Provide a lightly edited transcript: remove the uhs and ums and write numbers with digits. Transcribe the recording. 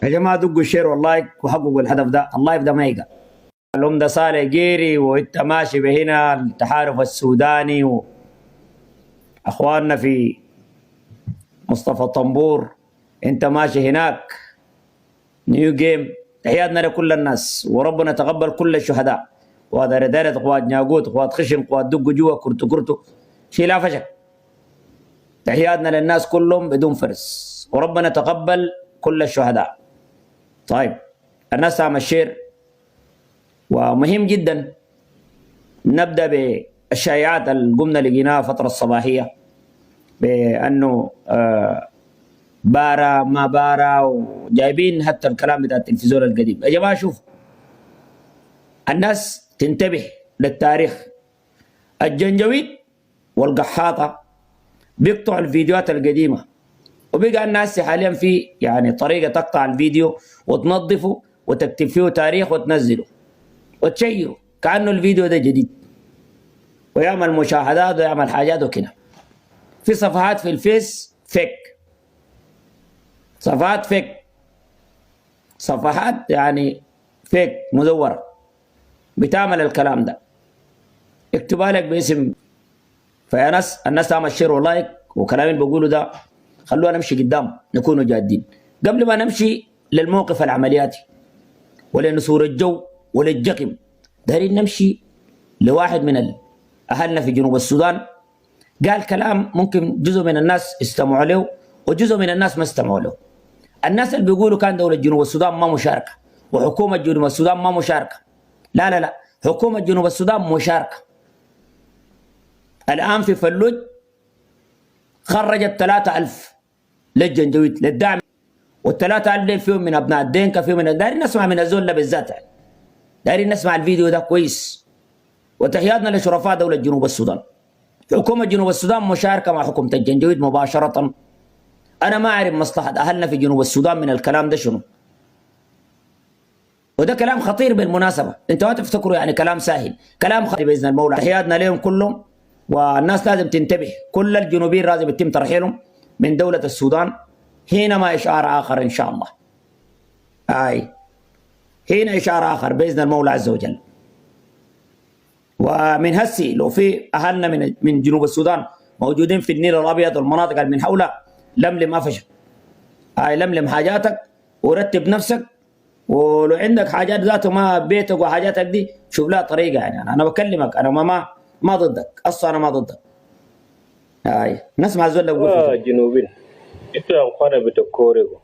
يا جماعه دقوا الشير والله وحققوا الهدف ده، اللايف ده ما يقع. الأم صالح جيري وانت ماشي بهنا التحالف السوداني واخواننا في مصطفى طنبور، انت ماشي هناك نيو جيم. تحياتنا لكل الناس وربنا تقبل كل الشهداء، وهذا ردالة قوات ناقوت قوات خشم قوات دق جوا كرتو كرتو شيلا فشل. تحياتنا للناس كلهم بدون فرس وربنا تقبل كل الشهداء. طيب الناس تعمل شير، ومهم جدا نبدا بالشائعات اللي قمنا لقيناها فتره الصباحيه بانه بارا ما بارا، وجايبين حتى الكلام بتاع التلفزيون القديم. يا جماعه شوف، الناس تنتبه للتاريخ. الجنجويد والقحاطه بيقطعوا الفيديوهات القديمه، وبقى الناس حاليا في يعني طريقه تقطع الفيديو وتنظفه وتكتب فيه تاريخ وتنزله وتشيره كانه الفيديو ده جديد، ويعمل مشاهدات ويعمل حاجات وكده. في صفحات في الفيس فيك، صفحات فيك، صفحات يعني فيك مزوره بتعمل الكلام ده، اكتبها لك باسم. فيا ناس، الناس تعمل شير ولايك، وكلامي اللي بقوله ده خلونا نمشي قدام، نكونوا جادين قبل ما نمشي للموقف العملياتي ولنسور الجو وللجقم. دارين نمشي لواحد من اهلنا في جنوب السودان قال كلام ممكن جزء من الناس استمعوا له وجزء من الناس ما استمعوا له. الناس اللي بيقولوا كان دولة جنوب السودان ما مشاركة وحكومة جنوب السودان ما مشاركة، لا لا لا، حكومة جنوب السودان مشاركة. الآن في فلوج خرجت 3000 للجنجويد للدعم، وال3000 دي فيهم من أبناء الدينكا، فيهم من دارين نسمع من الزول بالذات، يعني دارين نسمع الفيديو ده كويس. وتحياتنا لشرفاء دولة جنوب السودان. حكومة جنوب السودان مشاركة مع حكومة الجنجويد مباشرة. أنا ما أعرف مصلحة أهلنا في جنوب السودان من الكلام ده شنو، وده كلام خطير بالمناسبة. أنتوا ما تفتكروا يعني كلام سهل، كلام خطير بإذن المولى. تحياتنا لهم كلهم، والناس لازم تنتبه، كل الجنوبيين لازم يتم ترحيلهم من دولة السودان. هنا ما إشعار آخر إن شاء الله، هنا إشعار آخر بإذن المولى عز وجل. ومن هسي لو في أهلنا من جنوب السودان موجودين في النيل الأبيض والمناطق اللي من حولها، لملم أفشل، لملم حاجاتك ورتب نفسك، ولو عندك حاجات ذاته ما بيتك وحاجاتك دي شوف لها طريقة. يعني أنا بكلمك، أنا ما ضدك أصلا، أنا ما ضدك. نسمع زول جنوبين إنتوا أخوانا بتكوريكو